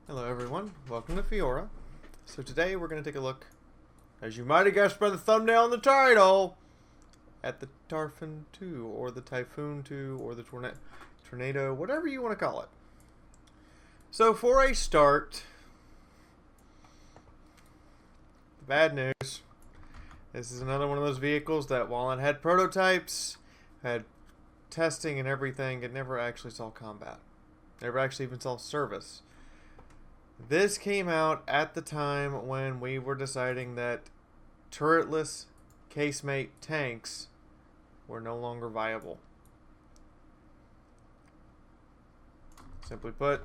Hello everyone, welcome to Fiaura. So today we're going to take a look, as you might have guessed by the thumbnail and the title, at the Taifun II, or the Taifun II, or the Tornado, whatever you want to call it. So for a start, bad news. This is another one of those vehicles that while it had prototypes, had testing and everything, it never actually saw combat. Never actually even saw service. This came out at the time when we were deciding that turretless casemate tanks were no longer viable. Simply put,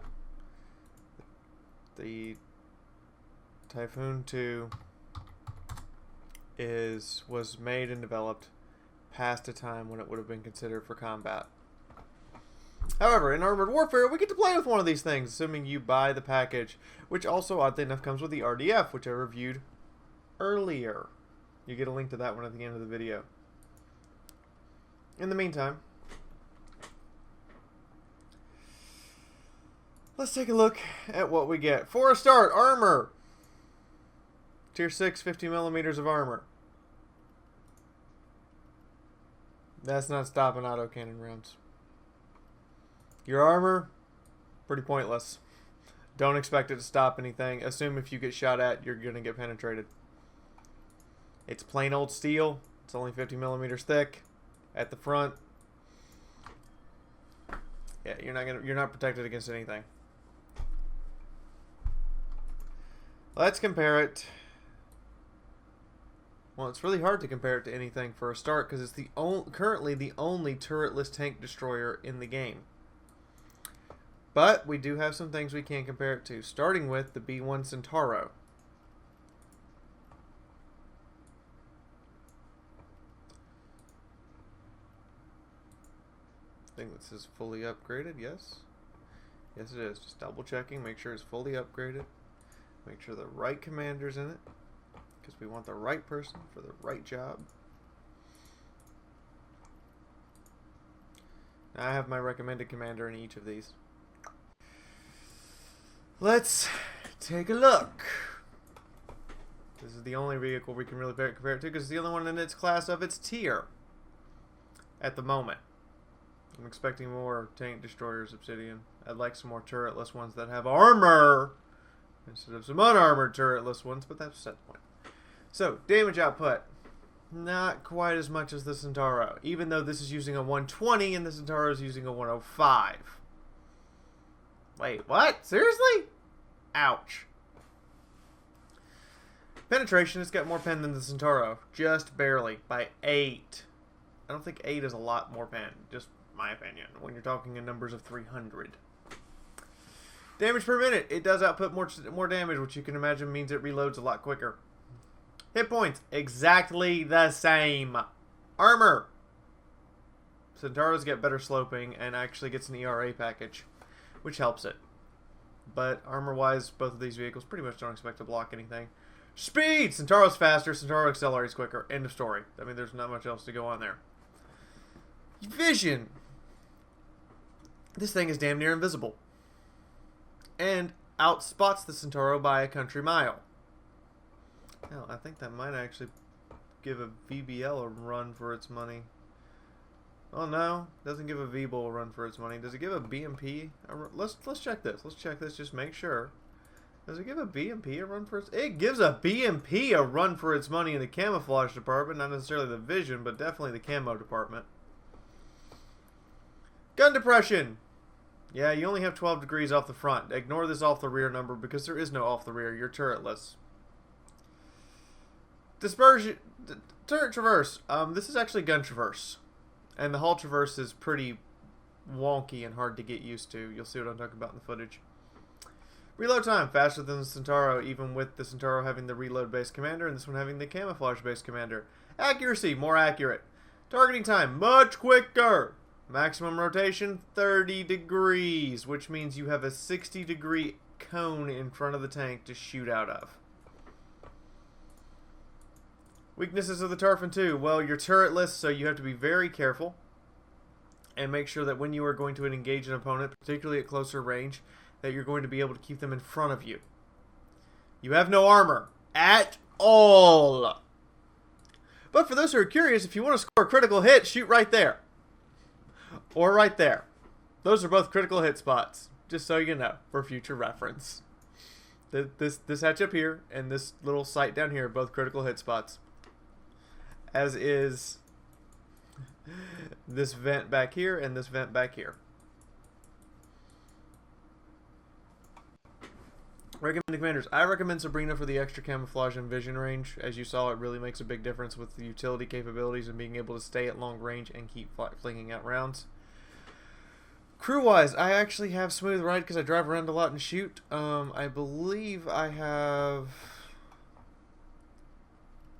the Taifun II was made and developed past a time when it would have been considered for combat. However, in Armored Warfare, we get to play with one of these things, assuming you buy the package, which also, oddly enough, comes with the RDF, which I reviewed earlier. You get a link to that one at the end of the video. In the meantime, let's take a look at what we get. For a start, armor. Tier 6, 50 millimeters of armor. That's not stopping autocannon rounds. Your armor, pretty pointless. Don't expect it to stop anything. Assume if you get shot at, you're going to get penetrated. It's plain old steel. It's only 50 millimeters thick at the front. Yeah, you're not protected against anything. Let's compare it. Well, it's really hard to compare it to anything for a start because it's currently the only turretless tank destroyer in the game. But we do have some things we can compare it to, starting with the B1 Centauro. I think this is fully upgraded, yes? Yes it is. Just double checking, make sure it's fully upgraded. Make sure the right commander's in it, because we want the right person for the right job. Now I have my recommended commander in each of these. Let's take a look. This is the only vehicle we can really compare it to because it's the only one in its class of its tier at the moment. I'm expecting more tank destroyers, Obsidian. I'd like some more turretless ones that have armor instead of some unarmored turretless ones, but that's the point. So, damage output. Not quite as much as the Centauro, even though this is using a 120 and the Centauro is using a 105. Wait, what? Seriously? Ouch. Penetration has got more pen than the Centauro. Just barely. By 8. I don't think 8 is a lot more pen. Just my opinion. When you're talking in numbers of 300. Damage per minute. It does output more damage, which you can imagine means it reloads a lot quicker. Hit points. Exactly the same. Armor. Centauros get better sloping and actually gets an ERA package, which helps it. But armor-wise, both of these vehicles pretty much don't expect to block anything. Speed! Centauro's faster, Centauro accelerates quicker. End of story. I mean, there's not much else to go on there. Vision! This thing is damn near invisible. And outspots the Centauro by a country mile. Hell, I think that might actually give a VBL a run for its money. Oh no, doesn't give a V-Bull a run for its money. Does it give a BMP a run? Let's check this. Let's check this, just make sure. Does it give a BMP a run for its... It gives a BMP a run for its money in the camouflage department. Not necessarily the vision, but definitely the camo department. Gun depression. Yeah, you only have 12 degrees off the front. Ignore this off the rear number because there is no off the rear. You're turretless. Dispersion. Turret traverse. This is actually gun traverse. And the hull traverse is pretty wonky and hard to get used to. You'll see what I'm talking about in the footage. Reload time, faster than the Centauro, even with the Centauro having the reload-based commander and this one having the camouflage-based commander. Accuracy, more accurate. Targeting time, much quicker. Maximum rotation, 30 degrees, which means you have a 60-degree cone in front of the tank to shoot out of. Weaknesses of the Taifun II. Well, you're turretless, so you have to be very careful. And make sure that when you are going to engage an opponent, particularly at closer range, that you're going to be able to keep them in front of you. You have no armor. At all. But for those who are curious, if you want to score a critical hit, shoot right there. Or right there. Those are both critical hit spots. Just so you know, for future reference. This hatch up here and this little sight down here are both critical hit spots. As is this vent back here and this vent back here. Recommended commanders. I recommend Sabrina for the extra camouflage and vision range. As you saw, it really makes a big difference with the utility capabilities and being able to stay at long range and keep flinging out rounds. Crew-wise, I actually have smooth ride because I drive around a lot and shoot. I believe I have...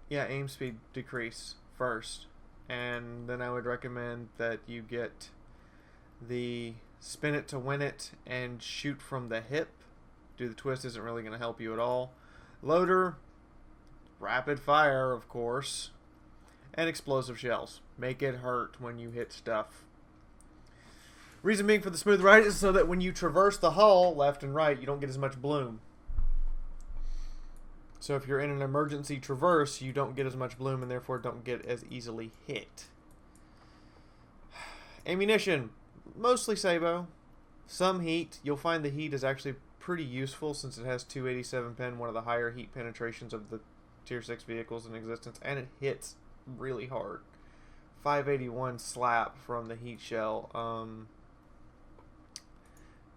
yeah, aim speed decrease first. And then I would recommend that you get the spin it to win it and shoot from the hip. Do the twist isn't really going to help you at all. Loader, rapid fire, of course. And explosive shells. Make it hurt when you hit stuff. Reason being for the smooth ride is so that when you traverse the hull, left and right, you don't get as much bloom. So if you're in an emergency traverse, you don't get as much bloom and therefore don't get as easily hit. Ammunition. Mostly Sabo. Some heat. You'll find the heat is actually pretty useful since it has 287 pen, one of the higher heat penetrations of the Tier 6 vehicles in existence, and it hits really hard. 581 slap from the heat shell.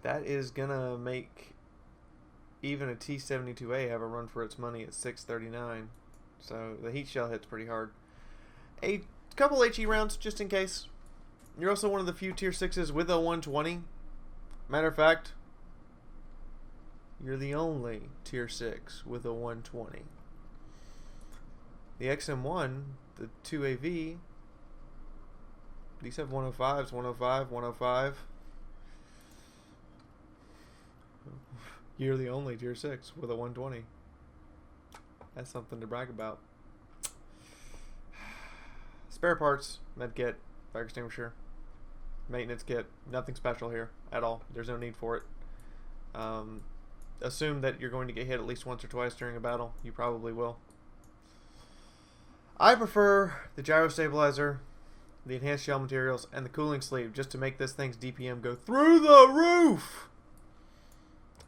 That is gonna make even a T-72A have a run for its money at 639. So the heat shell hits pretty hard. A couple HE rounds just in case. You're also one of the few Tier 6s with a 120. Matter of fact, you're the only Tier 6 with a 120. The XM1, the 2AV, these have 105s, 105, 105. You're the only Tier 6 with a 120. That's something to brag about. Spare parts, med kit, fire extinguisher, maintenance kit. Nothing special here at all. There's no need for it. Assume that you're going to get hit at least once or twice during a battle. You probably will. I prefer the gyro stabilizer, the enhanced shell materials, and the cooling sleeve just to make this thing's DPM go through the roof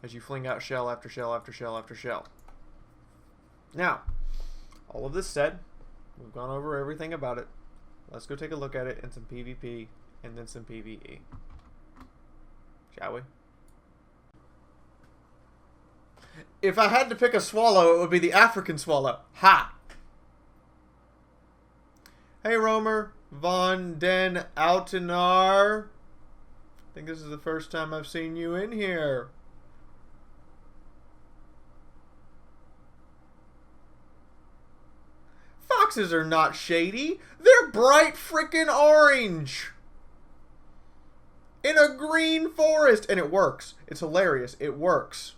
as you fling out shell after shell after shell after shell. Now, all of this said, we've gone over everything about it. Let's go take a look at it in some PvP and then some PvE. Shall we? If I had to pick a swallow, it would be the African swallow. Ha! Hey, Romer von den Altenaar. I think this is the first time I've seen you in here. Foxes are not shady. They're bright freaking orange. In a green forest. And it works. It's hilarious. It works.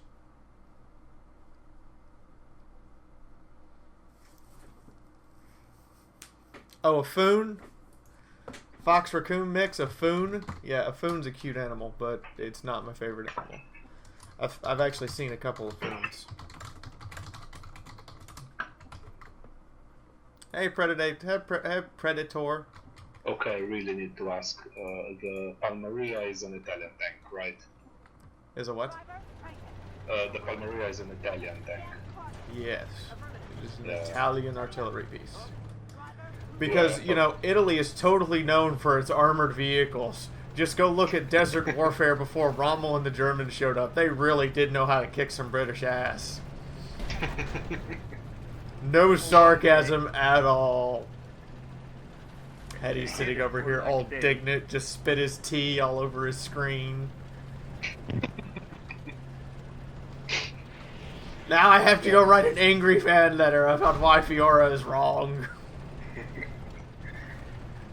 Oh, a foon? Fox raccoon mix, a foon? Yeah, a foon's a cute animal, but it's not my favorite animal. I've actually seen a couple of foons. Hey, Predator. Okay, I really need to ask. The Palmaria is an Italian tank, right? Is a what? The Palmaria is an Italian tank. Yes. It is an Italian artillery piece. Because, you know, Italy is totally known for its armored vehicles. Just go look at Desert Warfare before Rommel and the Germans showed up. They really did know how to kick some British ass. No sarcasm at all. Eddie's sitting over here all indignant, just spit his tea all over his screen. Now I have to go write an angry fan letter about why Fiaura is wrong.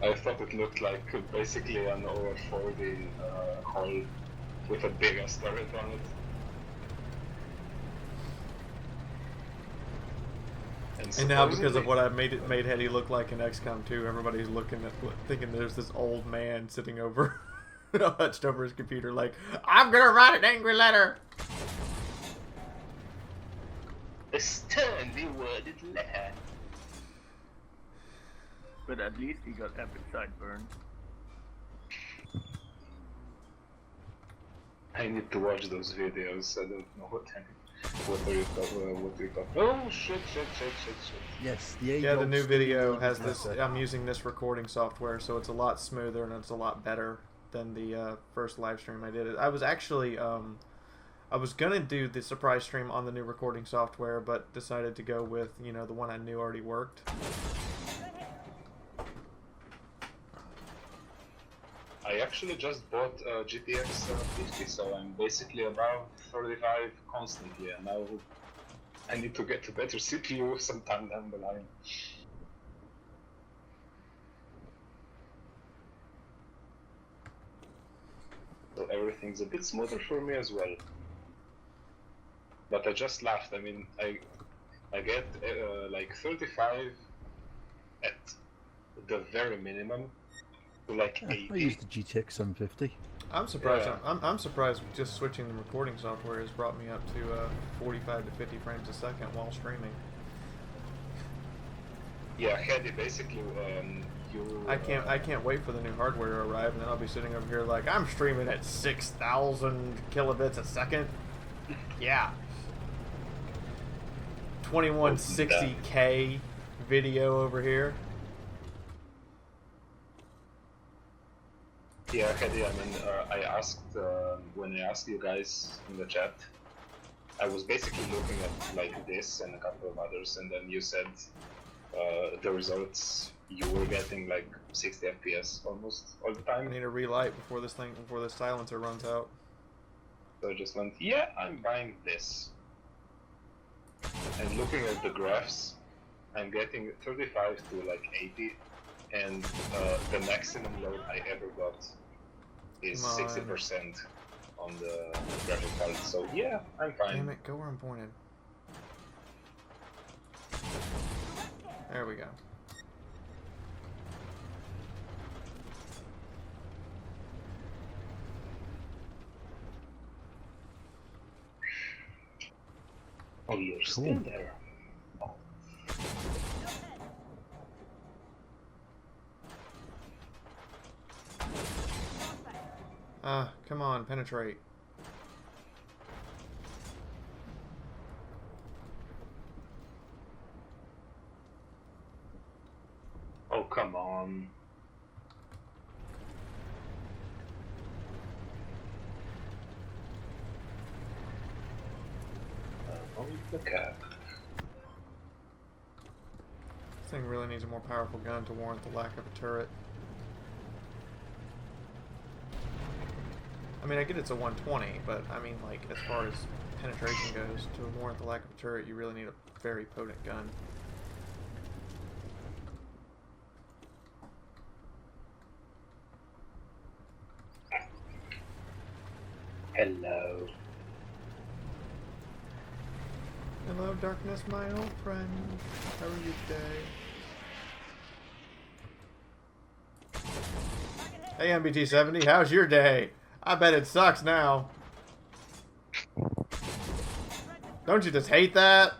I thought it looked like basically an over-40 hull with a big ass turret on it. And now because of what I made Hetty look like in XCOM 2, everybody's looking at thinking there's this old man sitting over hunched over his computer like, I'm gonna write an angry letter. A sternly worded letter. But at least he got epic sideburn. I need to watch those videos. I don't know what are you talking? Oh shit! Yes, the new video has this. I'm using this recording software, so it's a lot smoother and it's a lot better than the first live stream I did. I was actually I was gonna do the surprise stream on the new recording software, but decided to go with the one I knew already worked. I actually just bought a GTX 50, so I'm basically above 35 constantly, and now I need to get a better CPU sometime down the line. So everything's a bit smoother for me as well. But I just laughed. I mean, I get like 35 at the very minimum. Like 80. I used the GTX 750. I'm surprised. Yeah. I'm surprised just switching the recording software has brought me up to 45 to 50 frames a second while streaming. Yeah, Hedy, basically, I can't wait for the new hardware to arrive, and then I'll be sitting over here like I'm streaming at 6,000 kilobits a second. Yeah. 2160K video over here. Yeah, Hedy, I mean, I asked, when I asked you guys in the chat, I was basically looking at like this and a couple of others, and then you said the results you were getting like 60 FPS almost all the time. I need a relight before this silencer runs out. So I just went, yeah, I'm buying this. And looking at the graphs, I'm getting 35 to like 80. And the maximum load I ever got is 60% on the graphic card, so yeah, I'm fine. Damn it, go where I'm pointed. There we go. Oh, you're still there. Oh. Come on, penetrate. Oh, come on. The cat. This thing really needs a more powerful gun to warrant the lack of a turret. I mean, I get it's a 120, but I mean, like, as far as penetration goes, to warrant the lack of a turret, you really need a very potent gun. Hello. Hello, darkness, my old friend. How are you today? Hey, MBT70, how's your day? I bet it sucks now. Don't you just hate that?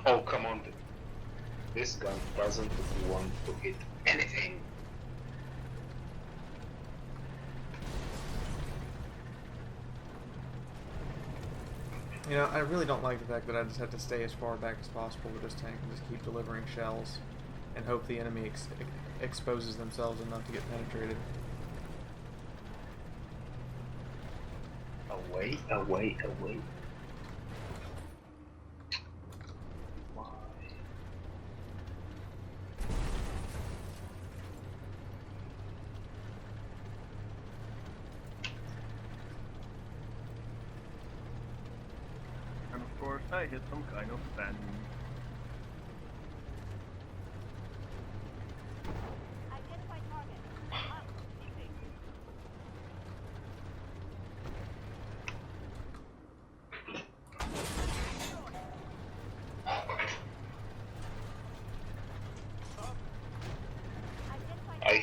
Oh, come on. This gun doesn't want to hit anything. You know, I really don't like the fact that I just have to stay as far back as possible with this tank and just keep delivering shells and hope the enemy exposes themselves enough to get penetrated. Away, away, away. Why? And of course I hit some kind of fan.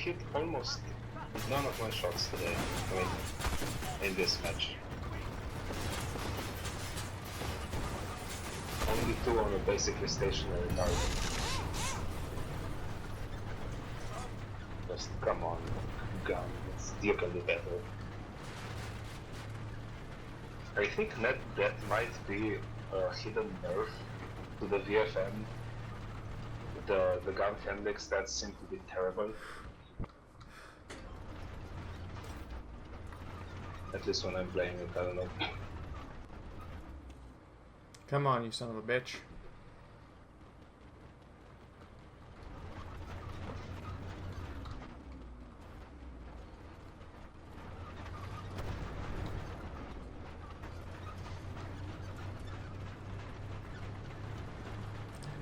hit almost none of my shots today. I mean, in this match. Only 2 on a basically stationary target. Just come on, gun. You can do better. I think that might be a hidden nerf to the VFM. The gun handling stats seem to be terrible. At least when I'm playing it, I don't know. Come on, you son of a bitch.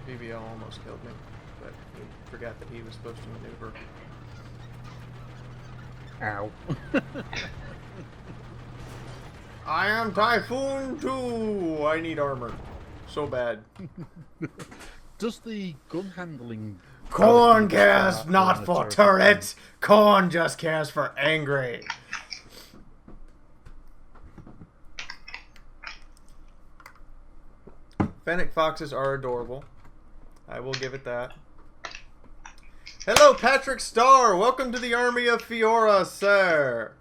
BBL almost killed me, but he forgot that he was supposed to maneuver. Ow. I am Taifun II! I need armor. So bad. Does the gun handling... Corn cast not for turret! Corn just cast for angry! Fennec foxes are adorable. I will give it that. Hello, Patrick Starr! Welcome to the army of Fiaura, sir!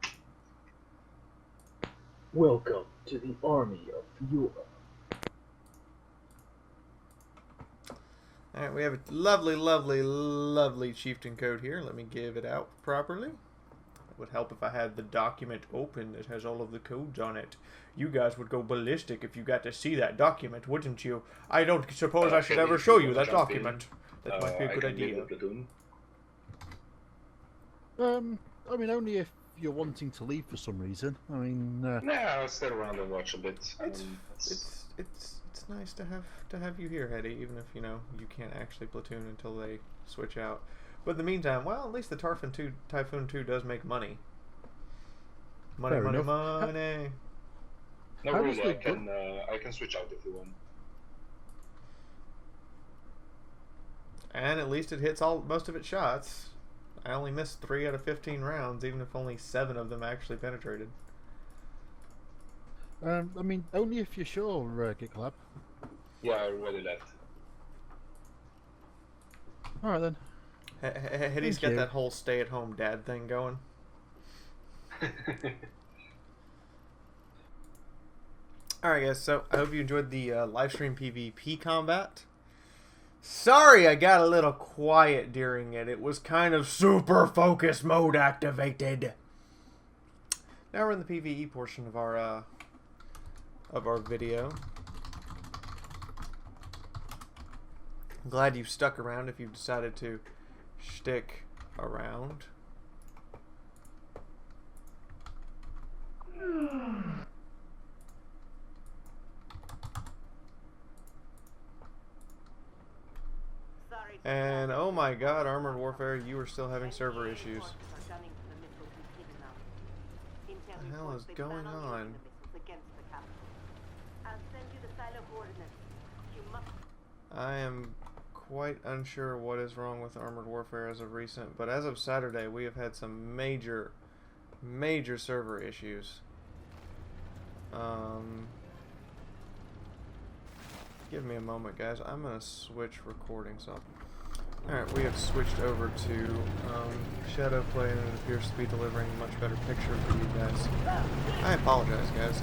Welcome to the army of Fiaura. Alright, we have a lovely, lovely, lovely chieftain code here. Let me give it out properly. It would help if I had the document open that has all of the codes on it. You guys would go ballistic if you got to see that document, wouldn't you? I don't suppose I should ever show you that document. That might be a good idea. I mean, only if you're wanting to leave for some reason. I mean, Yeah, I'll sit around and watch a bit. It's nice to have you here, Hetty, even if you know you can't actually platoon until they switch out. But in the meantime, well, at least the Taifun II does make money. Money, Fair money, enough. money. No, How really, does the I can switch out if you want. And at least it hits most of its shots. I only missed 3 out of 15 rounds, even if only 7 of them actually penetrated. I mean, only if you're sure, GitClub. Yeah, I already left. Alright then. Hetty's Thank got you. that whole stay-at-home dad thing going. Alright guys, so I hope you enjoyed the live stream PvP combat. Sorry I got a little quiet during it. It was kind of super focus mode activated. Now we're in the PvE portion of our video. I'm glad you've stuck around if you've decided to stick around. And oh my god, Armored Warfare, you are still having server issues. What the hell is going on? I am quite unsure what is wrong with Armored Warfare as of recent, but as of Saturday, we have had some major server issues. Give me a moment, guys. I'm gonna switch recording software. Alright, we have switched over to Shadowplay, and it appears to be delivering a much better picture for you guys. I apologize, guys.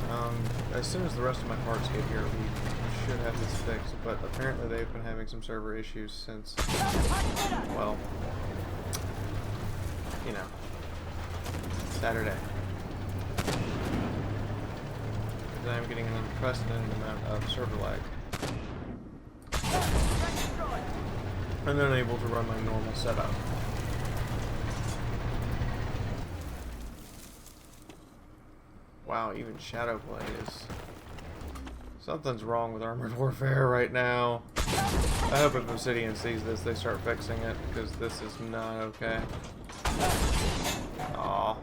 As soon as the rest of my parts get here, we should have this fixed, but apparently they've been having some server issues since, well, you know, Saturday. Because I am getting an unprecedented amount of server lag. And unable to run my normal setup. Wow, even Shadowplay is... Something's wrong with Armored Warfare right now. I hope if Obsidian sees this, they start fixing it, because this is not okay. Aw.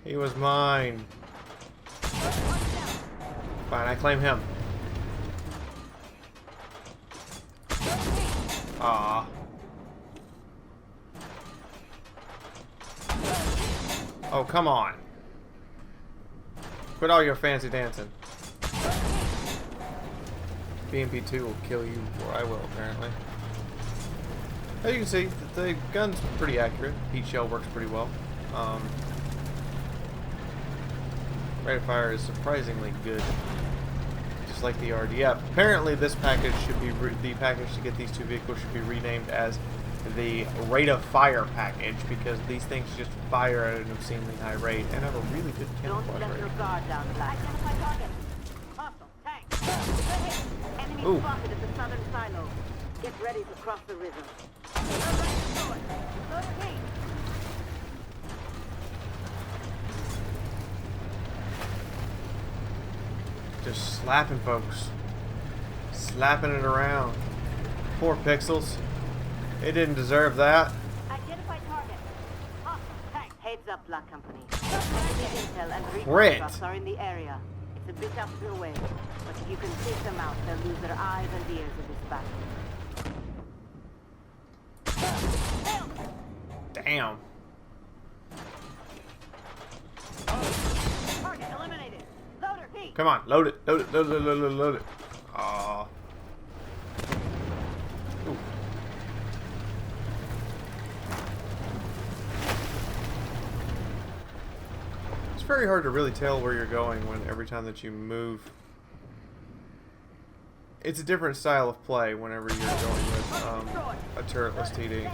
He was mine. Fine, I claim him. Aw. Oh, come on. Quit all your fancy dancing. BMP2 will kill you, or I will, apparently. As you can see, the gun's pretty accurate. Heat shell works pretty well. Rate of fire is surprisingly good. Just like the RDF. Apparently this package should be, the package to get these two vehicles should be renamed as the rate of fire package, because these things just fire at an obscenely high rate and have a really good camouflage Don't let your rate. guard down, Black. Identify target. Hostile. Tank. Good hit. Enemy Ooh. spotted at the southern silo. Get ready to cross the river. Loader heat. Just slapping folks. Slapping it around. Poor Pixels. They didn't deserve that. Identify target. Hostile. Tank. Heads up, Black Company. Enemy intel and Crit. recon trucks are in the area. It's a bit up your way, but if you can take them out, they'll lose their eyes and ears in this battle. Damn. Target eliminated. Loader heat. Come on, load it, load it, load it, load it, load it. Aww. Ooh. It's very hard to really tell where you're going when every time that you move. It's a different style of play whenever you're going with a turretless TD.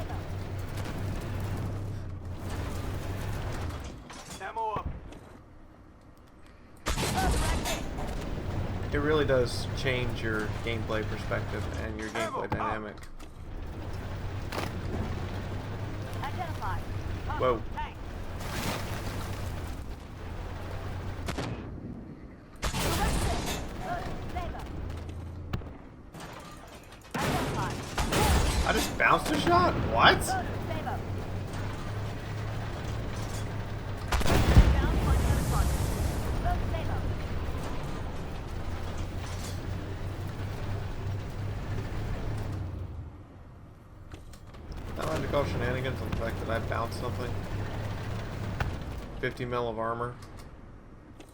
Ammo up. It really does change your gameplay perspective and your gameplay dynamic. Identified. Whoa. Tank. I just bounced a shot? What? I like to call shenanigans on the fact that I bounced something. 50 mil of armor.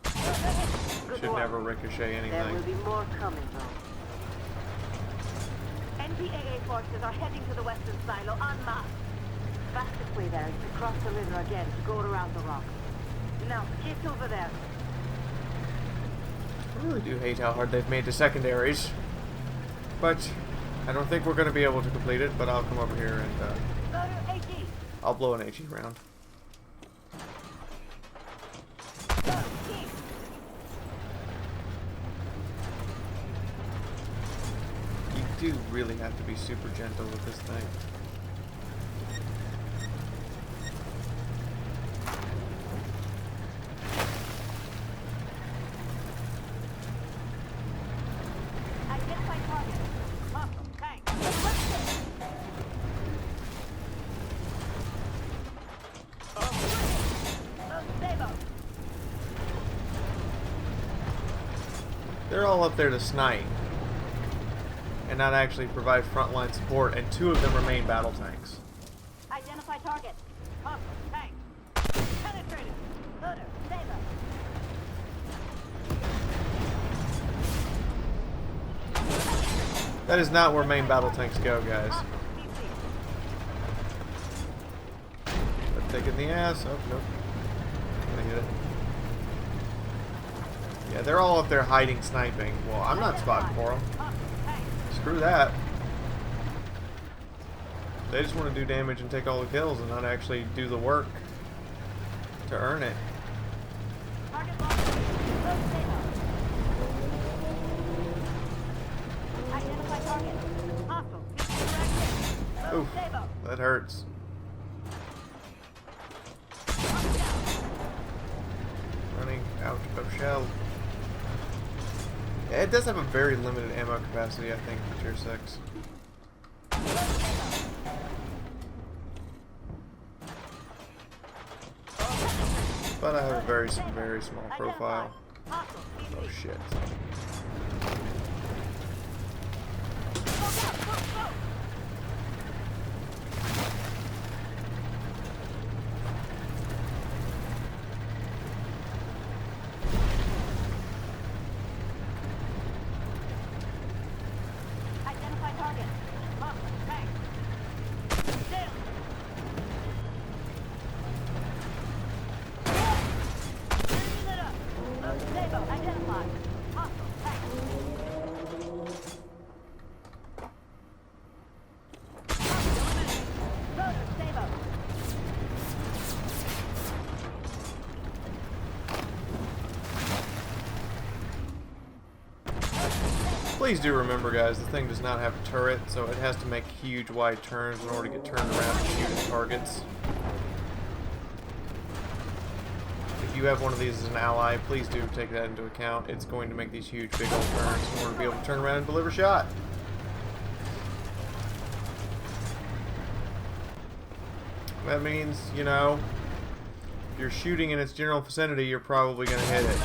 Should never ricochet There will anything. be more coming, though. NPAA forces are heading to the western silo en masse. Fastest way there is to cross the river again to go around the rocks. Now, get over there. I really do hate how hard they've made the secondaries. But I don't think we're going to be able to complete it, but I'll come over here and Loader AG. I'll blow an HE round. Team. You do really have to be super gentle with this thing. Identify target. Hostile. Tank. They're all up there to snipe and not actually provide frontline support, and two of them remain battle tanks. Identify target. Hostile. Tank. Penetrated. Loader. Saber. That is not where main battle tanks go, guys. Hostile. PC. But taking the ass. Oh, nope. Gonna hit it. Yeah, they're all up there hiding, sniping. Well, I'm not spotting for them. Hostile. Tank. Screw that. They just want to do damage and take all the kills and not actually do the work to earn it. Target locked. Load Saber. Identify target. Hostile. PC direct. Load Oof, Saber. that hurts. Running out of shell. Yeah, it does have a very limited ammo capacity, I think, for tier 6. But I have a very small profile. Hostile. PC. Oh shit. Please do remember, guys, the thing does not have a turret, so it has to make huge wide turns in order to get turned around and shoot at targets. If you have one of these as an ally, please do take that into account. It's going to make these huge big old turns in order to be able to turn around and deliver shot. That means, you know, if you're shooting in its general vicinity, you're probably going to hit it.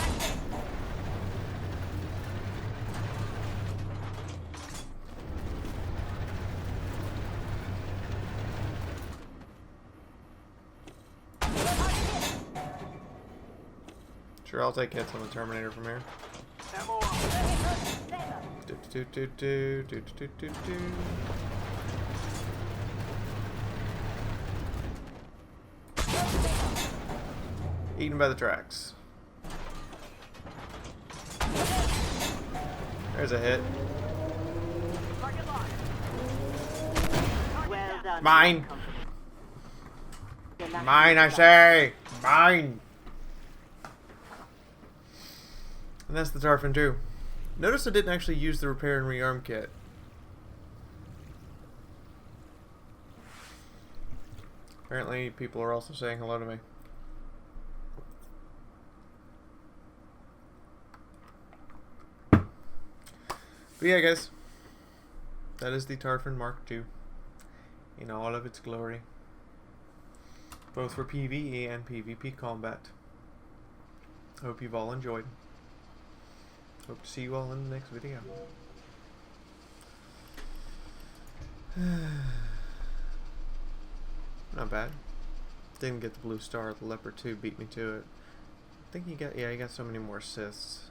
Sure, I'll take hits on the Terminator from here. Eaten by the tracks. There's a hit. Well done. Mine! Mine, I say! Mine! And that's the Taifun II. Notice I didn't actually use the repair and rearm kit. Apparently, people are also saying hello to me. But yeah, guys, that is the Taifun Mark II in all of its glory, both for PvE and PvP combat. Hope you've all enjoyed. Hope to see you all in the next video. Not bad. Didn't get the blue star. The Leopard 2 beat me to it. I think he got, yeah, he got so many more assists.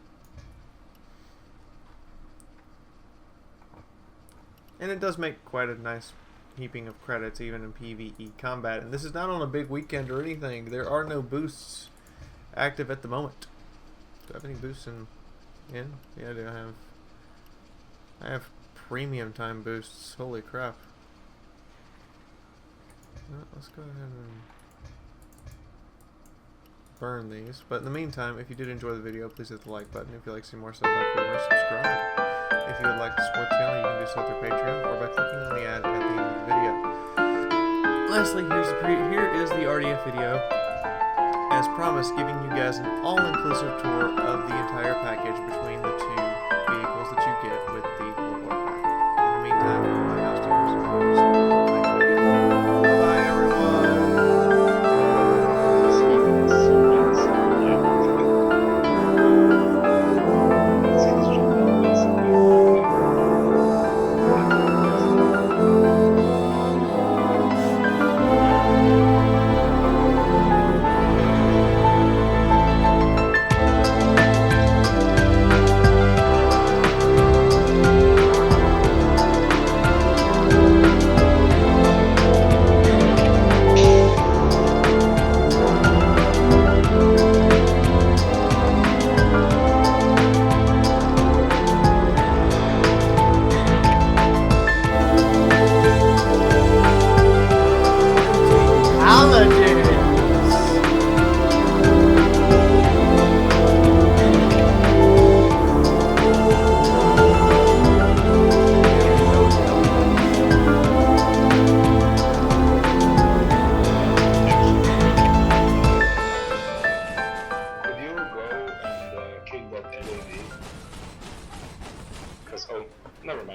And it does make quite a nice heaping of credits even in PvE combat. And this is not on a big weekend or anything. There are no boosts active at the moment. Do I have any boosts in? Yeah, I do. I have premium time boosts. Holy crap. Well, let's go ahead and burn these. But in the meantime, if you did enjoy the video, please hit the like button. If you'd like to see more stuff about Fiaura, subscribe. If you would like to support the channel, you can do so through Patreon or by clicking on the ad at the end of the video. Lastly, here is the RDF video. As promised, giving you guys an all-inclusive tour of the entire package between the two